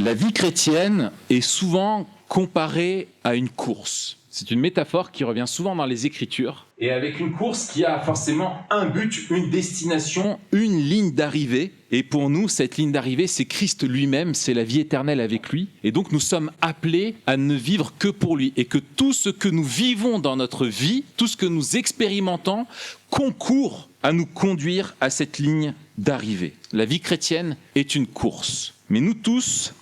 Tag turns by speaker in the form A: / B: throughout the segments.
A: La vie chrétienne est souvent comparée à une course. C'est une métaphore qui revient souvent dans les Écritures. Et avec une course qui a forcément un but, une destination, une ligne d'arrivée. Et pour nous, cette ligne d'arrivée, c'est Christ lui-même, c'est la vie éternelle avec lui. Et donc nous sommes appelés à ne vivre que pour lui. Et que tout ce que nous vivons dans notre vie, tout ce que nous expérimentons, concourt à nous conduire à cette ligne d'arrivée. La vie chrétienne est une course. Mais nous tous,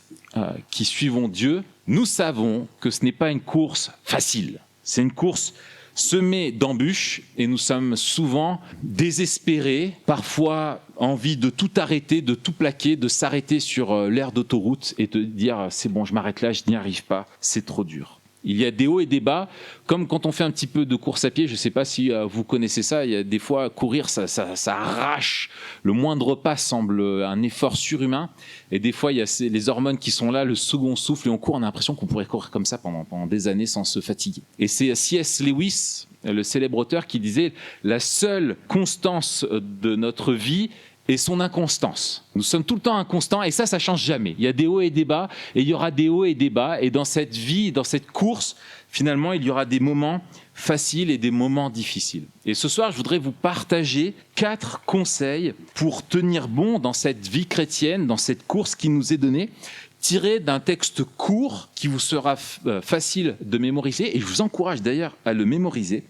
A: qui suivons Dieu, nous savons que ce n'est pas une course facile. C'est une course semée d'embûches et nous sommes souvent désespérés, parfois envie de tout arrêter, de tout plaquer, de s'arrêter sur l'aire d'autoroute et de dire « c'est bon, je m'arrête là, je n'y arrive pas, c'est trop dur ». Il y a des hauts et des bas, comme quand on fait un petit peu de course à pied, je ne sais pas si vous connaissez ça, il y a des fois courir, ça arrache, le moindre pas semble un effort surhumain, et des fois il y a les hormones qui sont là, le second souffle, et on court, on a l'impression qu'on pourrait courir comme ça pendant des années sans se fatiguer. Et c'est C.S. Lewis, le célèbre auteur, qui disait « la seule constance de notre vie », et son inconstance. Nous sommes tout le temps inconstants et ça change jamais. Il y a des hauts et des bas et il y aura des hauts et des bas. Et dans cette vie, dans cette course, finalement, il y aura des moments faciles et des moments difficiles. Et ce soir, je voudrais vous partager 4 conseils pour tenir bon dans cette vie chrétienne, dans cette course qui nous est donnée, tirés d'un texte court qui vous sera facile de mémoriser. Et je vous encourage d'ailleurs à le mémoriser.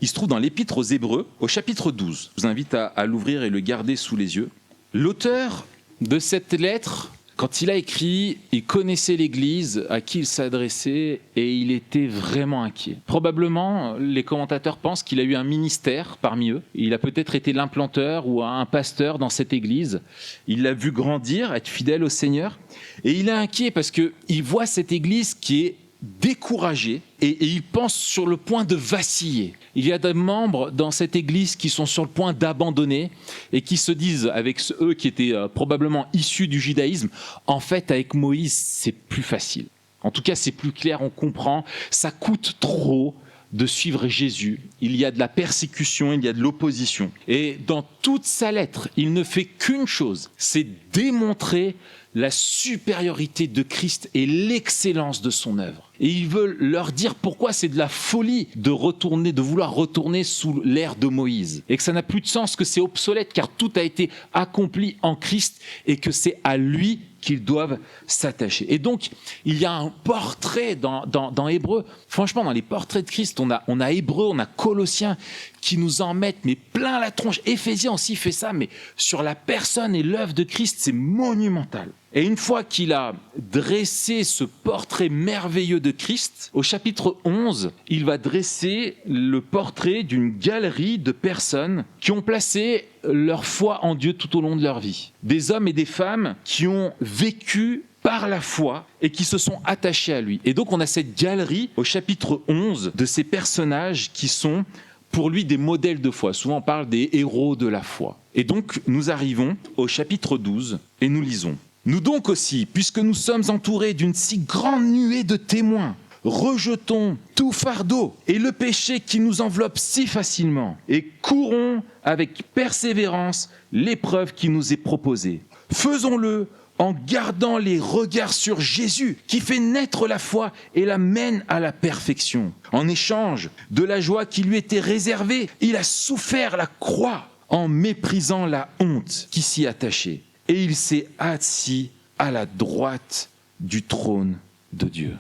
A: Il se trouve dans l'Épître aux Hébreux, au chapitre 12. Je vous invite à l'ouvrir et le garder sous les yeux. L'auteur de cette lettre, quand il a écrit, il connaissait l'Église à qui il s'adressait et il était vraiment inquiet. Probablement, les commentateurs pensent qu'il a eu un ministère parmi eux. Il a peut-être été l'implanteur ou un pasteur dans cette Église. Il l'a vu grandir, être fidèle au Seigneur. Et il est inquiet parce qu'il voit cette Église qui est découragés et ils pensent sur le point de vaciller. Il y a des membres dans cette église qui sont sur le point d'abandonner et qui se disent, avec eux qui étaient probablement issus du judaïsme, en fait avec Moïse c'est plus facile. En tout cas c'est plus clair, on comprend, ça coûte trop de suivre Jésus. Il y a de la persécution, il y a de l'opposition. Et dans toute sa lettre, il ne fait qu'une chose, c'est démontrer la supériorité de Christ et l'excellence de son œuvre. Et ils veulent leur dire pourquoi c'est de la folie de vouloir retourner sous l'ère de Moïse. Et que ça n'a plus de sens, que c'est obsolète, car tout a été accompli en Christ et que c'est à lui qu'ils doivent s'attacher. Et donc, il y a un portrait dans Hébreux. Franchement, dans les portraits de Christ, on a Hébreux, on a Colossiens qui nous en mettent mais plein la tronche. Éphésiens aussi fait ça, mais sur la personne et l'œuvre de Christ, c'est monumental. Et une fois qu'il a dressé ce portrait merveilleux de Christ, au chapitre 11, il va dresser le portrait d'une galerie de personnes qui ont placé leur foi en Dieu tout au long de leur vie. Des hommes et des femmes qui ont vécu par la foi et qui se sont attachés à lui. Et donc on a cette galerie au chapitre 11 de ces personnages qui sont pour lui des modèles de foi. Souvent on parle des héros de la foi. Et donc nous arrivons au chapitre 12 et nous lisons. Nous donc aussi, puisque nous sommes entourés d'une si grande nuée de témoins, rejetons tout fardeau et le péché qui nous enveloppe si facilement et courons avec persévérance l'épreuve qui nous est proposée. Faisons-le en gardant les regards sur Jésus qui fait naître la foi et la mène à la perfection. En échange de la joie qui lui était réservée, il a souffert la croix en méprisant la honte qui s'y attachait. Et il s'est assis à la droite du trône de Dieu.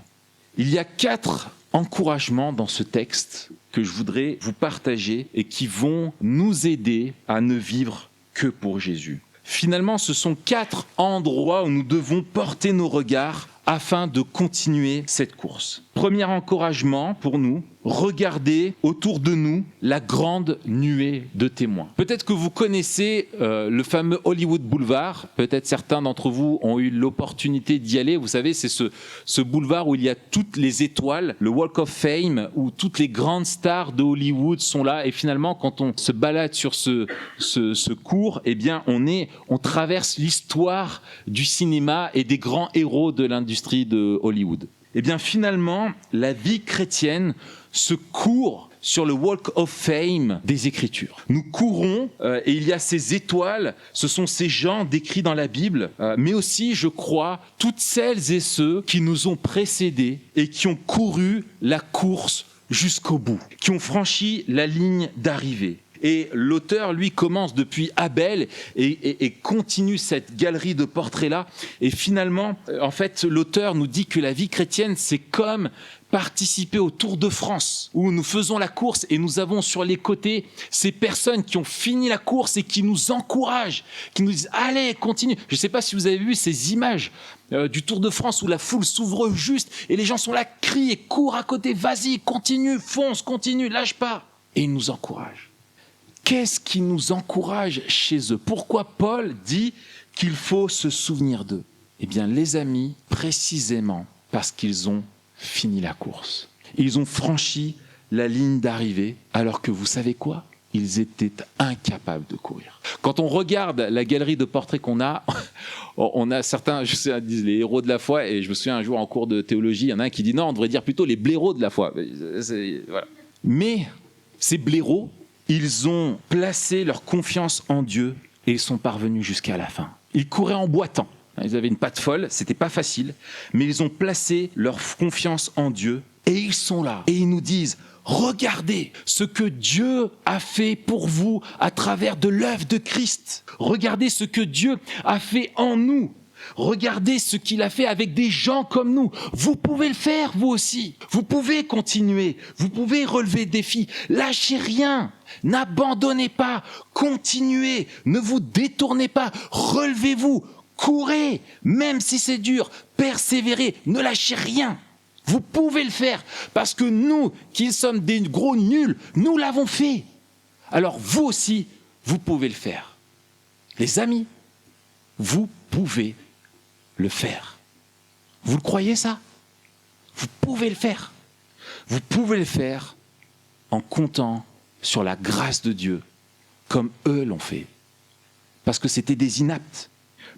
A: Il y a 4 encouragements dans ce texte que je voudrais vous partager et qui vont nous aider à ne vivre que pour Jésus. Finalement, ce sont 4 endroits où nous devons porter nos regards afin de continuer cette course. Premier encouragement pour nous, regardez autour de nous la grande nuée de témoins. Peut-être que vous connaissez le fameux Hollywood Boulevard, peut-être certains d'entre vous ont eu l'opportunité d'y aller. Vous savez, c'est ce boulevard où il y a toutes les étoiles, le Walk of Fame, où toutes les grandes stars de Hollywood sont là. Et finalement, quand on se balade sur ce cours, eh bien, on traverse l'histoire du cinéma et des grands héros de l'industrie de Hollywood. Eh bien, finalement, la vie chrétienne, ce cours sur le Walk of Fame des Écritures. Nous courons et il y a ces étoiles, ce sont ces gens décrits dans la Bible, mais aussi, je crois, toutes celles et ceux qui nous ont précédés et qui ont couru la course jusqu'au bout, qui ont franchi la ligne d'arrivée. Et l'auteur, lui, commence depuis Abel et continue cette galerie de portraits-là. Et finalement, en fait, l'auteur nous dit que la vie chrétienne, c'est comme participer au Tour de France, où nous faisons la course et nous avons sur les côtés ces personnes qui ont fini la course et qui nous encouragent, qui nous disent « Allez, continue !» Je ne sais pas si vous avez vu ces images du Tour de France où la foule s'ouvre juste et les gens sont là, crient et courent à côté « Vas-y, continue, fonce, continue, lâche pas !» Et ils nous encouragent. Qu'est-ce qui nous encourage chez eux? Pourquoi Paul dit qu'il faut se souvenir d'eux? Eh bien, les amis, précisément parce qu'ils ont fini la course. Ils ont franchi la ligne d'arrivée, alors que vous savez quoi? Ils étaient incapables de courir. Quand on regarde la galerie de portraits qu'on a, on a certains, je sais, disent les héros de la foi, et je me souviens un jour en cours de théologie, il y en a un qui dit non, on devrait dire plutôt les blaireaux de la foi. Voilà. Mais ces blaireaux, ils ont placé leur confiance en Dieu et ils sont parvenus jusqu'à la fin. Ils couraient en boitant. Ils avaient une patte folle, c'était pas facile, mais ils ont placé leur confiance en Dieu et ils sont là. Et ils nous disent, regardez ce que Dieu a fait pour vous à travers de l'œuvre de Christ. Regardez ce que Dieu a fait en nous. Regardez ce qu'il a fait avec des gens comme nous. Vous pouvez le faire, vous aussi. Vous pouvez continuer. Vous pouvez relever des défis. Lâchez rien. N'abandonnez pas. Continuez. Ne vous détournez pas. Relevez-vous. Courez. Même si c'est dur. Persévérez. Ne lâchez rien. Vous pouvez le faire. Parce que nous, qui sommes des gros nuls, nous l'avons fait. Alors vous aussi, vous pouvez le faire. Les amis, vous pouvez le faire. Vous le croyez ça? Vous pouvez le faire. Vous pouvez le faire en comptant sur la grâce de Dieu, comme eux l'ont fait. Parce que c'était des inaptes.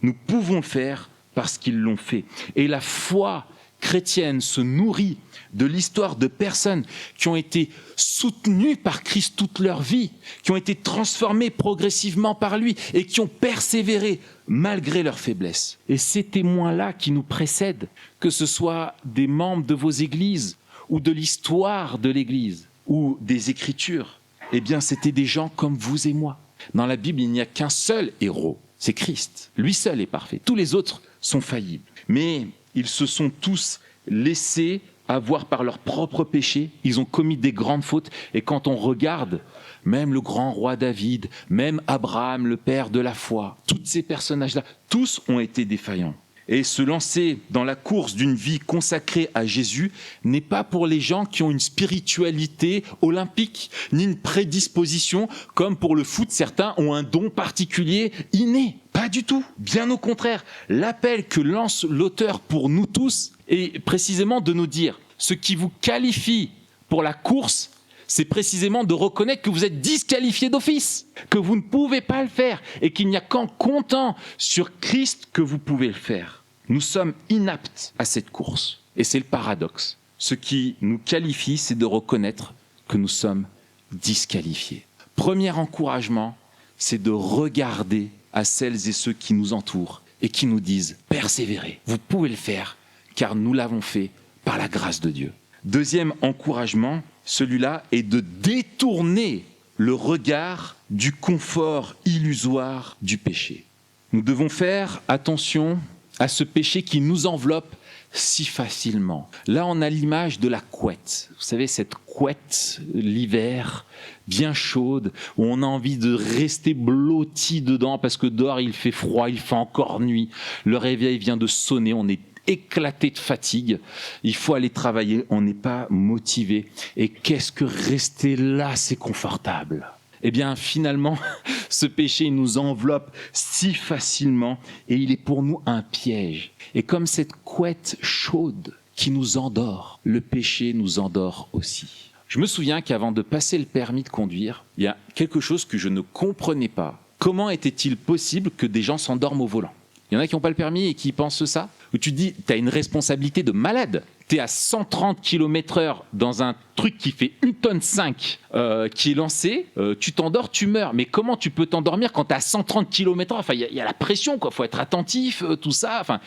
A: Nous pouvons le faire parce qu'ils l'ont fait. Et la foi chrétienne se nourrit de l'histoire de personnes qui ont été soutenues par Christ toute leur vie, qui ont été transformées progressivement par lui et qui ont persévéré malgré leurs faiblesses. Et ces témoins-là qui nous précèdent, que ce soit des membres de vos églises ou de l'histoire de l'église ou des Écritures, eh bien c'était des gens comme vous et moi. Dans la Bible, il n'y a qu'un seul héros, c'est Christ. Lui seul est parfait. Tous les autres sont faillibles. Mais ils se sont tous laissés avoir par leurs propres péchés. Ils ont commis des grandes fautes. Et quand on regarde, même le grand roi David, même Abraham, le père de la foi, tous ces personnages-là, tous ont été défaillants. Et se lancer dans la course d'une vie consacrée à Jésus n'est pas pour les gens qui ont une spiritualité olympique, ni une prédisposition, comme pour le foot, certains ont un don particulier inné. Pas du tout. Bien au contraire, l'appel que lance l'auteur pour nous tous est précisément de nous dire, ce qui vous qualifie pour la course, c'est précisément de reconnaître que vous êtes disqualifié d'office, que vous ne pouvez pas le faire et qu'il n'y a qu'en comptant sur Christ que vous pouvez le faire. Nous sommes inaptes à cette course et c'est le paradoxe. Ce qui nous qualifie, c'est de reconnaître que nous sommes disqualifiés. Premier encouragement, c'est de regarder à celles et ceux qui nous entourent et qui nous disent « Persévérez, vous pouvez le faire car nous l'avons fait par la grâce de Dieu ». Deuxième encouragement, celui-là est de détourner le regard du confort illusoire du péché. Nous devons faire attention à ce péché qui nous enveloppe si facilement. Là, on a l'image de la couette. Vous savez, cette couette, l'hiver, bien chaude, où on a envie de rester blotti dedans parce que dehors, il fait froid, il fait encore nuit. Le réveil vient de sonner, on est éclaté de fatigue, il faut aller travailler, on n'est pas motivé. Et qu'est-ce que rester là, c'est confortable? Eh bien, finalement, ce péché nous enveloppe si facilement et il est pour nous un piège. Et comme cette couette chaude qui nous endort, le péché nous endort aussi. Je me souviens qu'avant de passer le permis de conduire, il y a quelque chose que je ne comprenais pas. Comment était-il possible que des gens s'endorment au volant? Il y en a qui n'ont pas le permis et qui pensent ça. Où tu te dis, tu as une responsabilité de malade. tu es à 130 km/h dans un truc qui fait 1,5 tonne qui est lancé, tu t'endors, tu meurs. Mais comment tu peux t'endormir quand tu es à 130 km/h? Enfin, il y a la pression, quoi. Faut être attentif, tout ça. Enfin,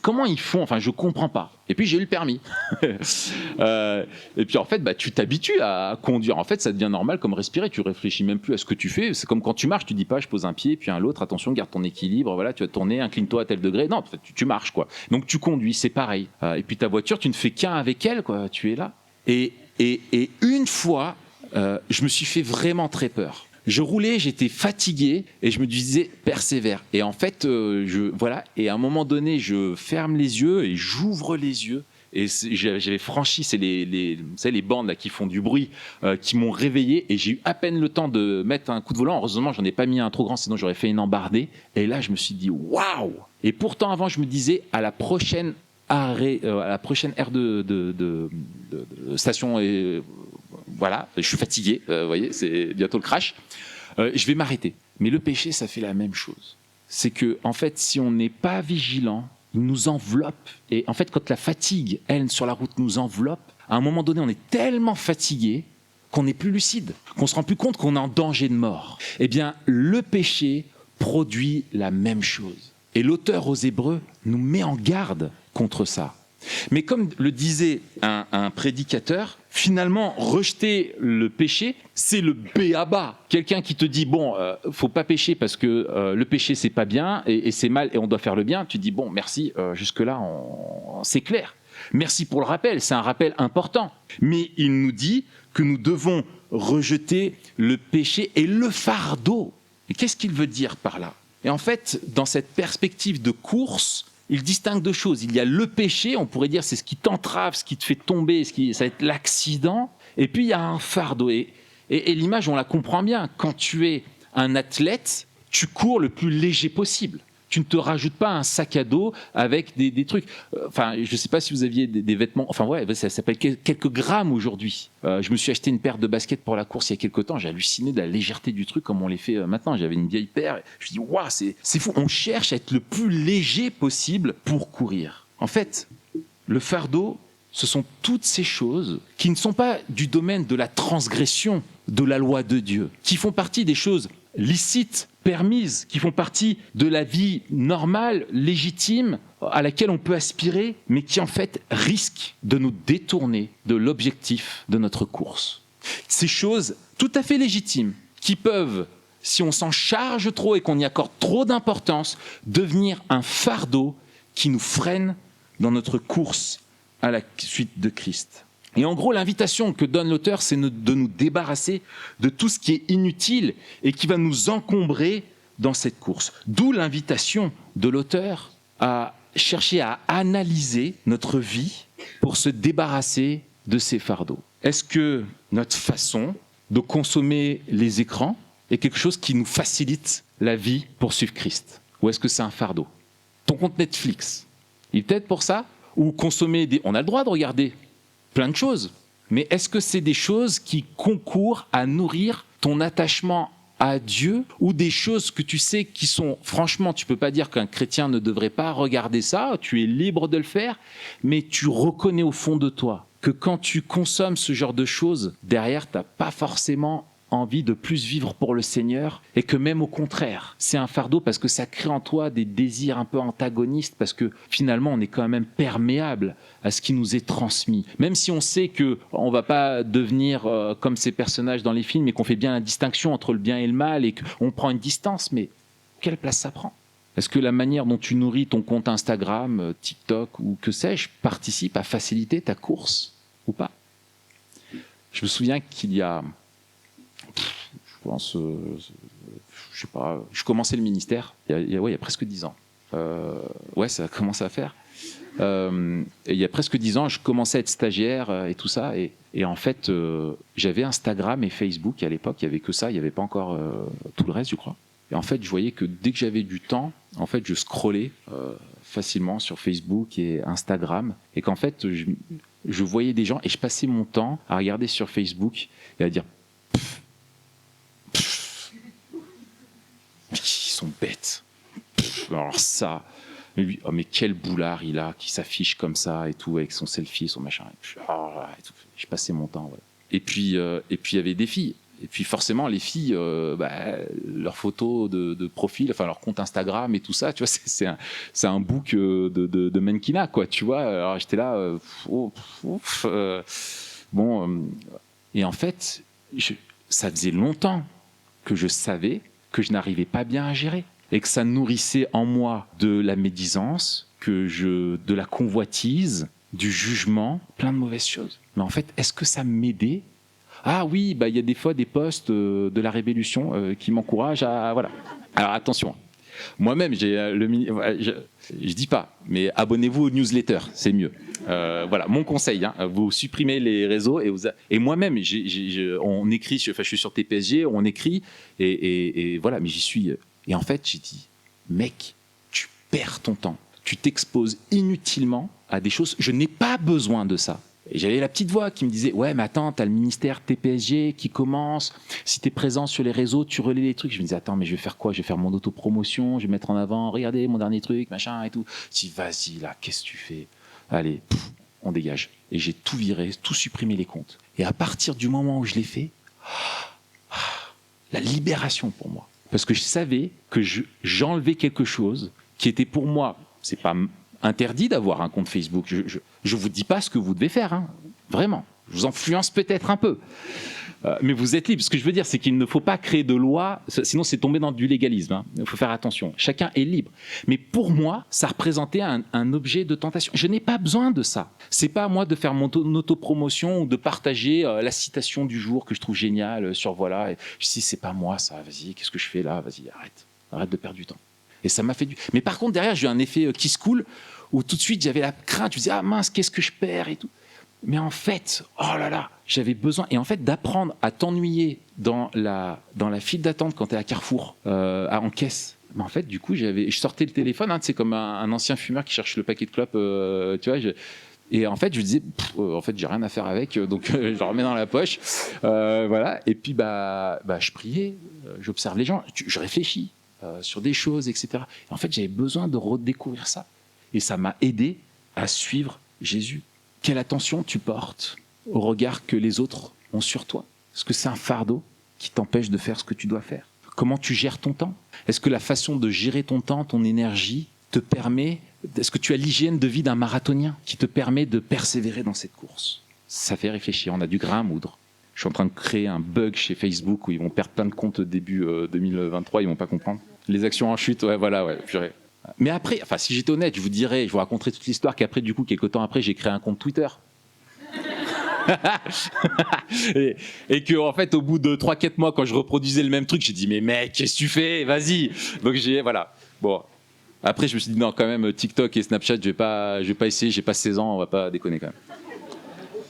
A: comment ils font? Enfin, je comprends pas. Et puis j'ai eu le permis. Et puis en fait, tu t'habitues à conduire. En fait, ça devient normal comme respirer. Tu réfléchis même plus à ce que tu fais. C'est comme quand tu marches, tu dis pas, je pose un pied puis un l'autre. Attention, garde ton équilibre. Voilà, tu vas tourner, incline-toi à tel degré. Non, tu marches, quoi. Donc tu conduis, c'est pareil. Et puis ta voiture, tu ne fais qu'un avec elle, quoi. Tu es là. Et une fois, je me suis fait vraiment très peur. Je roulais, j'étais fatigué et je me disais persévère. Et en fait, voilà. Et à un moment donné, je ferme les yeux et j'ouvre les yeux. Et j'avais franchi, c'est vous savez, les bandes là, qui font du bruit, qui m'ont réveillé. Et j'ai eu à peine le temps de mettre un coup de volant. Heureusement, j'en ai pas mis un trop grand, sinon j'aurais fait une embardée. Et là, je me suis dit waouh. Et pourtant, avant, je me disais à la prochaine aire de station, et voilà, je suis fatigué, vous voyez, c'est bientôt le crash, je vais m'arrêter. Mais le péché, ça fait la même chose. C'est que, en fait, si on n'est pas vigilant, il nous enveloppe. Et en fait, quand la fatigue, elle, sur la route, nous enveloppe, à un moment donné, on est tellement fatigué qu'on n'est plus lucide, qu'on se rend plus compte qu'on est en danger de mort. Eh bien, le péché produit la même chose. Et l'auteur aux Hébreux nous met en garde contre ça. Mais comme le disait un prédicateur, finalement, rejeter le péché, c'est le b.a.-ba. Quelqu'un qui te dit, bon, faut pas pécher parce que le péché, c'est pas bien et c'est mal et on doit faire le bien. Tu dis, bon, merci, jusque-là, c'est clair. Merci pour le rappel, c'est un rappel important. Mais il nous dit que nous devons rejeter le péché et le fardeau. Et qu'est-ce qu'il veut dire par là? Et en fait, dans cette perspective de course, il distingue deux choses. Il y a le péché, on pourrait dire c'est ce qui t'entrave, ce qui te fait tomber, ça va être l'accident. Et puis il y a un fardeau. Et l'image, on la comprend bien. Quand tu es un athlète, tu cours le plus léger possible. Tu ne te rajoutes pas un sac à dos avec des trucs. Enfin, je ne sais pas si vous aviez des vêtements. Enfin, ouais, ça s'appelle quelques grammes aujourd'hui. Je me suis acheté une paire de baskets pour la course il y a quelques temps. J'ai halluciné de la légèreté du truc comme on les fait maintenant. J'avais une vieille paire. Je me suis dit, waouh, c'est fou. On cherche à être le plus léger possible pour courir. En fait, le fardeau, ce sont toutes ces choses qui ne sont pas du domaine de la transgression de la loi de Dieu, qui font partie des choses licites, permises, qui font partie de la vie normale, légitime, à laquelle on peut aspirer, mais qui en fait risquent de nous détourner de l'objectif de notre course. Ces choses tout à fait légitimes, qui peuvent, si on s'en charge trop et qu'on y accorde trop d'importance, devenir un fardeau qui nous freine dans notre course à la suite de Christ. Et en gros, l'invitation que donne l'auteur, c'est de nous débarrasser de tout ce qui est inutile et qui va nous encombrer dans cette course. D'où l'invitation de l'auteur à chercher à analyser notre vie pour se débarrasser de ces fardeaux. Est-ce que notre façon de consommer les écrans est quelque chose qui nous facilite la vie pour suivre Christ? Ou est-ce que c'est un fardeau? Ton compte Netflix, il t'aide pour ça? Ou consommer on a le droit de regarder plein de choses, mais est-ce que c'est des choses qui concourent à nourrir ton attachement à Dieu, ou des choses que tu sais qui sont, franchement, tu peux pas dire qu'un chrétien ne devrait pas regarder ça, tu es libre de le faire, mais tu reconnais au fond de toi que quand tu consommes ce genre de choses, derrière, tu n'as pas forcément envie de plus vivre pour le Seigneur, et que même au contraire, c'est un fardeau parce que ça crée en toi des désirs un peu antagonistes, parce que finalement on est quand même perméable à ce qui nous est transmis. Même si on sait qu'on ne va pas devenir comme ces personnages dans les films, et qu'on fait bien la distinction entre le bien et le mal, et qu'on prend une distance, mais quelle place ça prend? Est-ce que la manière dont tu nourris ton compte Instagram, TikTok ou que sais-je participe à faciliter ta course ou pas? Je me souviens qu'il y a... Je pense, je sais pas, je commençais le ministère il y a presque 10 ans. Ouais, ça a commencé à faire. Et il y a presque 10 ans, je commençais à être stagiaire et tout ça. Et en fait, j'avais Instagram et Facebook. Et à l'époque, il n'y avait que ça, il n'y avait pas encore tout le reste, je crois. Et en fait, je voyais que dès que j'avais du temps, en fait, je scrollais facilement sur Facebook et Instagram. Et qu'en fait, je voyais des gens et je passais mon temps à regarder sur Facebook et à dire... Ils sont bêtes. Alors ça, Mais lui, oh, mais quel boulard il a, qui s'affiche comme ça et tout, avec son selfie, son machin. Je passais mon temps. Voilà. Et puis, il y avait des filles. Et puis forcément, les filles, leurs photos de profil, enfin leur compte Instagram et tout ça, tu vois, c'est un book de mannequinat, quoi, tu vois. Alors j'étais là, et en fait, ça faisait longtemps que je savais que je n'arrivais pas bien à gérer et que ça nourrissait en moi de la médisance, de la convoitise, du jugement, plein de mauvaises choses. Mais en fait, est-ce que ça m'aidait ? Ah oui, il y a des fois des posts de la Révolution qui m'encouragent à... Voilà. Alors attention, moi-même, je dis pas, mais abonnez-vous aux newsletters, c'est mieux. Voilà, mon conseil, vous supprimez les réseaux et moi-même, on écrit, je suis sur TPSG, on écrit et voilà, mais j'y suis. Et en fait, j'ai dit, mec, tu perds ton temps, tu t'exposes inutilement à des choses, je n'ai pas besoin de ça. Et j'avais la petite voix qui me disait « Ouais, mais attends, t'as le ministère TPSG qui commence. Si t'es présent sur les réseaux, tu relais les trucs. » Je me disais « Attends, mais je vais faire quoi ? Je vais faire mon autopromotion, je vais mettre en avant, regardez mon dernier truc, machin et tout. » Je dis « Vas-y, là, qu'est-ce que tu fais ? Allez, on dégage. » Et j'ai tout viré, tout supprimé les comptes. Et à partir du moment où je l'ai fait, la libération pour moi. Parce que je savais que j'enlevais quelque chose qui était pour moi, c'est pas interdit d'avoir un compte Facebook. Je vous dis pas ce que vous devez faire, vraiment. Je vous influence peut-être un peu. Mais vous êtes libre. Ce que je veux dire, c'est qu'il ne faut pas créer de loi, sinon c'est tomber dans du légalisme. Il faut faire attention. Chacun est libre. Mais pour moi, ça représentait un objet de tentation. Je n'ai pas besoin de ça. C'est pas à moi de faire mon autopromotion ou de partager la citation du jour que je trouve géniale sur voilà. Et je dis, c'est pas moi ça. Vas-y, qu'est-ce que je fais là ? Vas-y, arrête de perdre du temps. Et ça m'a fait du... Mais par contre, derrière, j'ai eu un effet kiss cool où tout de suite, j'avais la crainte. Je me disais, ah mince, qu'est-ce que je perds et tout. Mais en fait, oh là là, j'avais besoin, et en fait, d'apprendre à t'ennuyer dans la file d'attente quand tu es à Carrefour, en caisse. Mais en fait, du coup, je sortais le téléphone, c'est comme un ancien fumeur qui cherche le paquet de clopes, tu vois. Et en fait, je disais, en fait, j'ai rien à faire avec, donc je le remets dans la poche, voilà. Et puis, je priais, j'observe les gens, je réfléchis sur des choses, etc. Et en fait, j'avais besoin de redécouvrir ça, et ça m'a aidé à suivre Jésus. Quelle attention tu portes au regard que les autres ont sur toi ? Est-ce que c'est un fardeau qui t'empêche de faire ce que tu dois faire ? Comment tu gères ton temps ? Est-ce que la façon de gérer ton temps, ton énergie, te permet... Est-ce que tu as l'hygiène de vie d'un marathonien qui te permet de persévérer dans cette course ? Ça fait réfléchir, on a du grain à moudre. Je suis en train de créer un bug chez Facebook où ils vont perdre plein de comptes début 2023, ils vont pas comprendre. Les actions en chute, purée. Mais après, si j'étais honnête, je vous raconterais toute l'histoire qu'après, du coup, quelques temps après, j'ai créé un compte Twitter. et que, en fait, au bout de 3-4 mois, quand je reproduisais le même truc, j'ai dit, mais mec, qu'est-ce que tu fais ? Vas-y. Donc, voilà. Bon. Après, je me suis dit, non, quand même, TikTok et Snapchat, je vais pas essayer, j'ai pas 16 ans, on va pas déconner quand même.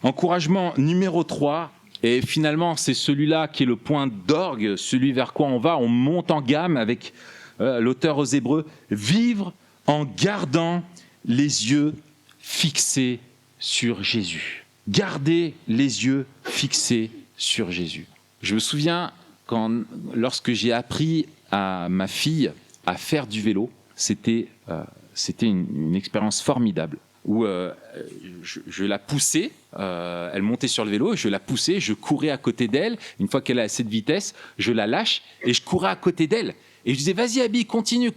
A: Encouragement numéro 3. Et finalement, c'est celui-là qui est le point d'orgue, celui vers quoi on va. On monte en gamme avec l'auteur aux Hébreux. Vivre en gardant les yeux fixés sur Jésus. Garder les yeux fixés sur Jésus. Je me souviens lorsque j'ai appris à ma fille à faire du vélo, c'était une expérience formidable. Où je la poussais, elle montait sur le vélo, je la poussais, je courais à côté d'elle. Une fois qu'elle a assez de vitesse, je la lâche et je courais à côté d'elle. Et je disais, vas-y Abby, continue.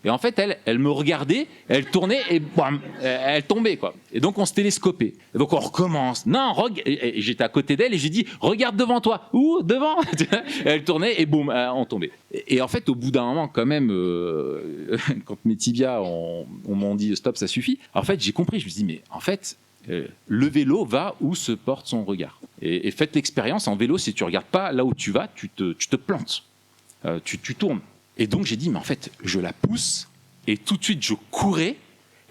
A: Et en fait, elle me regardait, elle tournait et bam, elle tombait, quoi. Et donc, on se télescopait. Et donc, on recommence. Non, et j'étais à côté d'elle et j'ai dit, regarde devant toi. Où devant. Et elle tournait et boum, on tombait. Et en fait, au bout d'un moment, quand même, quand mes tibias m'ont dit, stop, ça suffit. En fait, j'ai compris. Je me suis dit, mais en fait, le vélo va où se porte son regard. Et faites l'expérience. En vélo, si tu regardes pas là où tu vas, tu te plantes. Tu tournes. Et donc, j'ai dit, mais en fait, je la pousse, et tout de suite, je courais,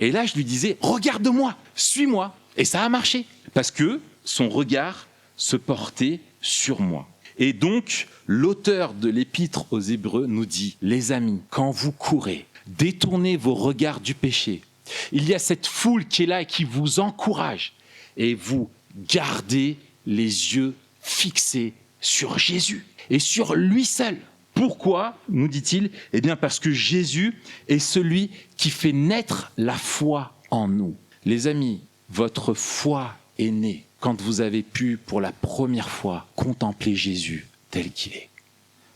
A: et là, je lui disais, regarde-moi, suis-moi. Et ça a marché, parce que son regard se portait sur moi. Et donc, l'auteur de l'Épître aux Hébreux nous dit, les amis, quand vous courez, détournez vos regards du péché. Il y a cette foule qui est là et qui vous encourage, et vous gardez les yeux fixés sur Jésus, et sur lui seul. Pourquoi, nous dit-il? Eh bien parce que Jésus est celui qui fait naître la foi en nous. Les amis, votre foi est née quand vous avez pu pour la première fois contempler Jésus tel qu'il est.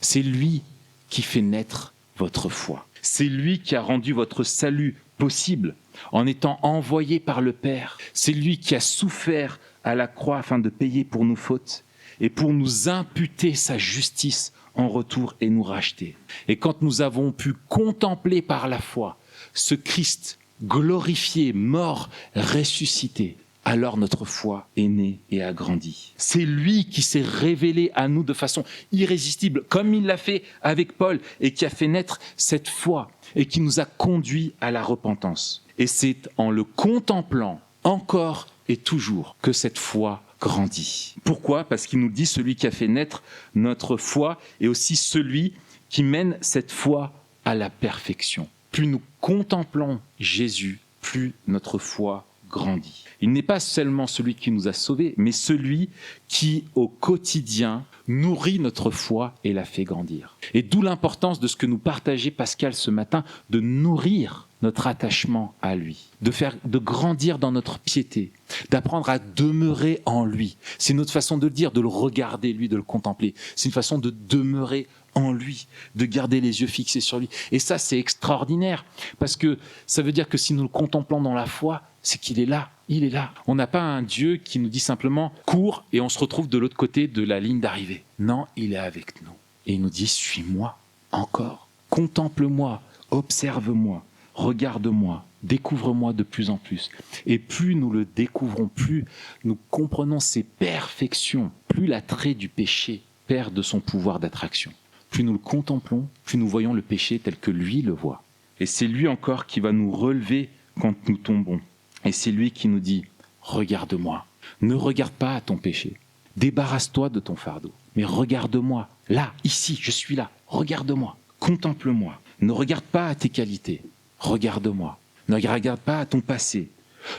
A: C'est lui qui fait naître votre foi. C'est lui qui a rendu votre salut possible en étant envoyé par le Père. C'est lui qui a souffert à la croix afin de payer pour nos fautes et pour nous imputer sa justice en retour et nous racheter. Et quand nous avons pu contempler par la foi ce Christ glorifié, mort, ressuscité, alors notre foi est née et a grandi. C'est lui qui s'est révélé à nous de façon irrésistible, comme il l'a fait avec Paul, et qui a fait naître cette foi, et qui nous a conduits à la repentance. Et c'est en le contemplant encore et toujours que cette foi grandit. Pourquoi? Parce qu'il nous dit celui qui a fait naître notre foi est aussi celui qui mène cette foi à la perfection. Plus nous contemplons Jésus, plus notre foi grandit. Il n'est pas seulement celui qui nous a sauvés, mais celui qui, au quotidien, nourrit notre foi et la fait grandir. Et d'où l'importance de ce que nous partageait Pascal ce matin, de nourrir notre attachement à lui, de grandir dans notre piété, d'apprendre à demeurer en lui. C'est notre façon de le dire, de le regarder lui, de le contempler. C'est une façon de demeurer en lui, de garder les yeux fixés sur lui. Et ça, c'est extraordinaire, parce que ça veut dire que si nous le contemplons dans la foi, c'est qu'il est là, il est là. On n'a pas un Dieu qui nous dit simplement « cours » et on se retrouve de l'autre côté de la ligne d'arrivée. Non, il est avec nous. Et il nous dit « suis-moi encore, contemple-moi, observe-moi, regarde-moi, découvre-moi de plus en plus. » Et plus nous le découvrons, plus nous comprenons ses perfections, plus l'attrait du péché perd de son pouvoir d'attraction. Plus nous le contemplons, plus nous voyons le péché tel que lui le voit. Et c'est lui encore qui va nous relever quand nous tombons. Et c'est lui qui nous dit « Regarde-moi, ne regarde pas à ton péché, débarrasse-toi de ton fardeau, mais regarde-moi, là, ici, je suis là, regarde-moi, contemple-moi, ne regarde pas à tes qualités, regarde-moi, ne regarde pas à ton passé,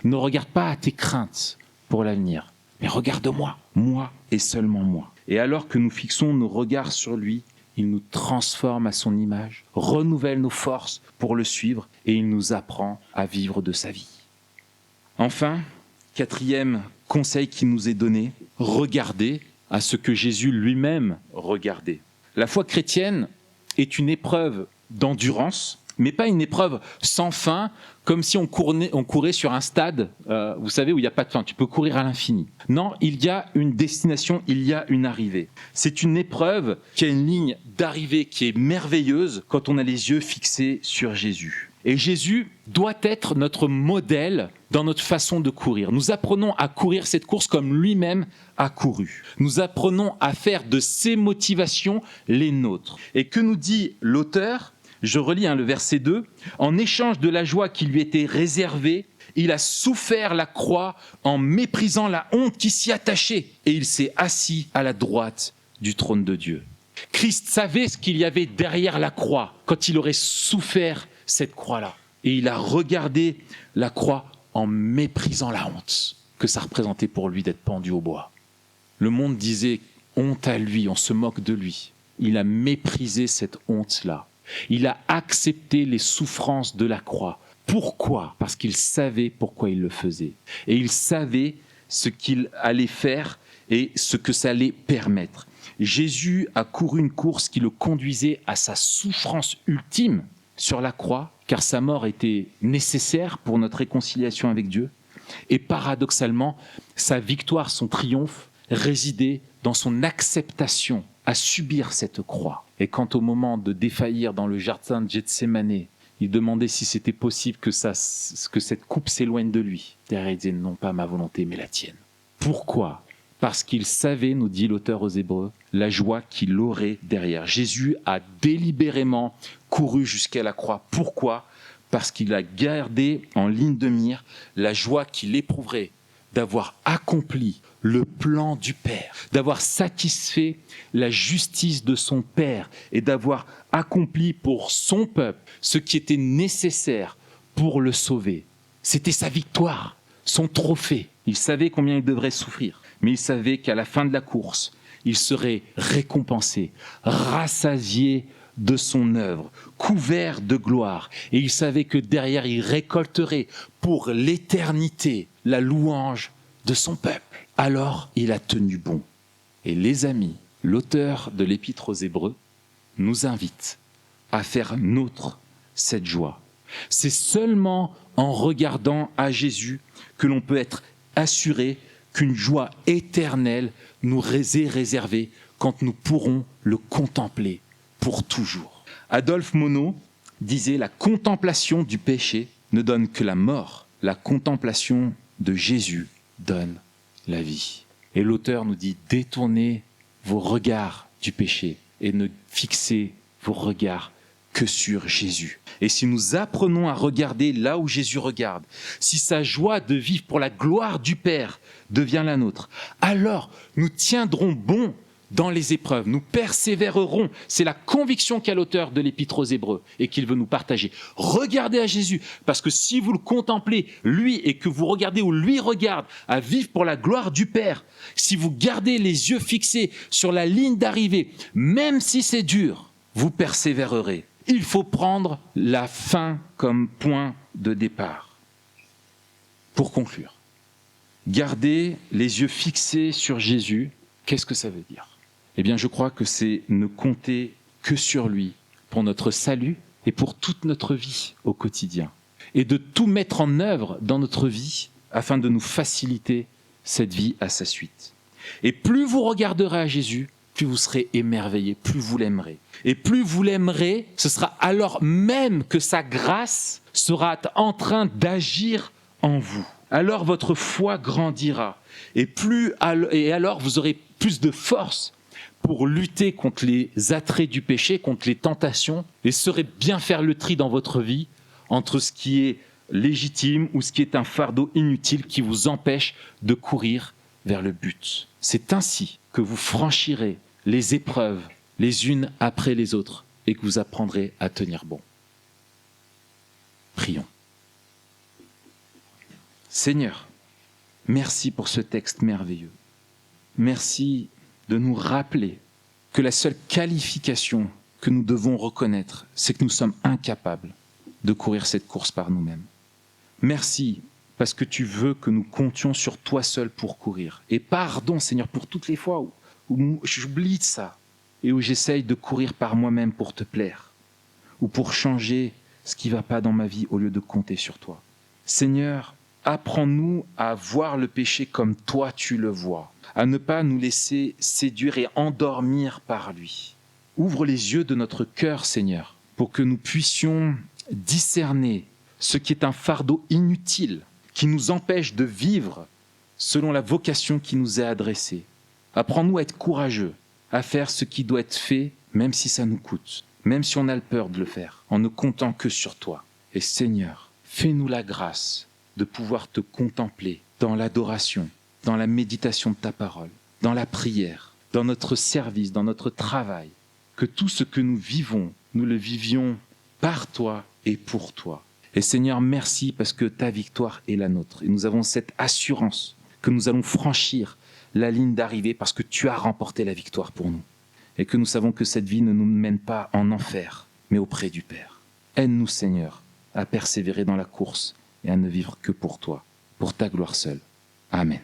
A: ne regarde pas à tes craintes pour l'avenir, mais regarde-moi, moi et seulement moi. » Et alors que nous fixons nos regards sur lui, il nous transforme à son image, renouvelle nos forces pour le suivre et il nous apprend à vivre de sa vie. Enfin, quatrième conseil qui nous est donné, regardez à ce que Jésus lui-même regardait. La foi chrétienne est une épreuve d'endurance, mais pas une épreuve sans fin, comme si on courait sur un stade, vous savez, où il n'y a pas de fin, tu peux courir à l'infini. Non, il y a une destination, il y a une arrivée. C'est une épreuve qui a une ligne d'arrivée qui est merveilleuse quand on a les yeux fixés sur Jésus. Et Jésus doit être notre modèle dans notre façon de courir. Nous apprenons à courir cette course comme lui-même a couru. Nous apprenons à faire de ses motivations les nôtres. Et que nous dit l'auteur ? Je relis le verset 2. « En échange de la joie qui lui était réservée, il a souffert la croix en méprisant la honte qui s'y attachait et il s'est assis à la droite du trône de Dieu. » Christ savait ce qu'il y avait derrière la croix quand il aurait souffert cette croix-là. Et il a regardé la croix en méprisant la honte que ça représentait pour lui d'être pendu au bois. Le monde disait honte à lui, on se moque de lui. Il a méprisé cette honte-là. Il a accepté les souffrances de la croix. Pourquoi ? Parce qu'il savait pourquoi il le faisait. Et il savait ce qu'il allait faire et ce que ça allait permettre. Jésus a couru une course qui le conduisait à sa souffrance ultime sur la croix, car sa mort était nécessaire pour notre réconciliation avec Dieu. Et paradoxalement, sa victoire, son triomphe, résidait dans son acceptation à subir cette croix. Et quand au moment de défaillir dans le jardin de Gethsémanée, il demandait si c'était possible que cette coupe s'éloigne de lui. Derrière, il disait non pas ma volonté, mais la tienne. Pourquoi ? Parce qu'il savait, nous dit l'auteur aux Hébreux, la joie qu'il aurait derrière. Jésus a délibérément couru jusqu'à la croix. Pourquoi ? Parce qu'il a gardé en ligne de mire la joie qu'il éprouverait d'avoir accompli le plan du Père, d'avoir satisfait la justice de son Père et d'avoir accompli pour son peuple ce qui était nécessaire pour le sauver. C'était sa victoire, son trophée. Il savait combien il devrait souffrir, mais il savait qu'à la fin de la course, il serait récompensé, rassasié de son œuvre, couvert de gloire. Et il savait que derrière, il récolterait pour l'éternité la louange de son peuple. Alors, il a tenu bon. Et les amis, l'auteur de l'Épître aux Hébreux nous invite à faire nôtre cette joie. C'est seulement en regardant à Jésus que l'on peut être assuré qu'une joie éternelle nous est réservée quand nous pourrons le contempler pour toujours. Adolphe Monod disait « La contemplation du péché ne donne que la mort, la contemplation de Jésus donne la vie. » Et l'auteur nous dit « Détournez vos regards du péché et ne fixez vos regards que sur Jésus. » Et si nous apprenons à regarder là où Jésus regarde, si sa joie de vivre pour la gloire du Père devient la nôtre, alors nous tiendrons bon dans les épreuves, nous persévérerons. C'est la conviction qu'a l'auteur de l'Épître aux Hébreux et qu'il veut nous partager. Regardez à Jésus, parce que si vous le contemplez, lui, et que vous regardez où lui regarde, à vivre pour la gloire du Père, si vous gardez les yeux fixés sur la ligne d'arrivée, même si c'est dur, vous persévérerez. Il faut prendre la fin comme point de départ. Pour conclure, garder les yeux fixés sur Jésus, qu'est-ce que ça veut dire ? Eh bien, je crois que c'est ne compter que sur lui pour notre salut et pour toute notre vie au quotidien. Et de tout mettre en œuvre dans notre vie afin de nous faciliter cette vie à sa suite. Et plus vous regarderez à Jésus, plus vous serez émerveillé, plus vous l'aimerez. Et plus vous l'aimerez, ce sera alors même que sa grâce sera en train d'agir en vous. Alors votre foi grandira. Et alors vous aurez plus de force pour lutter contre les attraits du péché, contre les tentations, et saurez bien faire le tri dans votre vie entre ce qui est légitime ou ce qui est un fardeau inutile qui vous empêche de courir vers le but. C'est ainsi que vous franchirez les épreuves les unes après les autres et que vous apprendrez à tenir bon. Prions. Seigneur, merci pour ce texte merveilleux. Merci de nous rappeler que la seule qualification que nous devons reconnaître, c'est que nous sommes incapables de courir cette course par nous-mêmes. Merci parce que tu veux que nous comptions sur toi seul pour courir. Et pardon, Seigneur, pour toutes les fois où j'oublie de ça et où j'essaye de courir par moi-même pour te plaire ou pour changer ce qui ne va pas dans ma vie au lieu de compter sur toi. Seigneur, apprends-nous à voir le péché comme toi tu le vois, à ne pas nous laisser séduire et endormir par lui. Ouvre les yeux de notre cœur, Seigneur, pour que nous puissions discerner ce qui est un fardeau inutile, qui nous empêche de vivre selon la vocation qui nous est adressée. Apprends-nous à être courageux, à faire ce qui doit être fait, même si ça nous coûte, même si on a peur de le faire, en ne comptant que sur toi. Et Seigneur, fais-nous la grâce de pouvoir te contempler dans l'adoration, dans la méditation de ta parole, dans la prière, dans notre service, dans notre travail, que tout ce que nous vivons, nous le vivions par toi et pour toi. Et Seigneur, merci parce que ta victoire est la nôtre. Et nous avons cette assurance que nous allons franchir la ligne d'arrivée parce que tu as remporté la victoire pour nous. Et que nous savons que cette vie ne nous mène pas en enfer, mais auprès du Père. Aide-nous, Seigneur, à persévérer dans la course et à ne vivre que pour toi, pour ta gloire seule. Amen.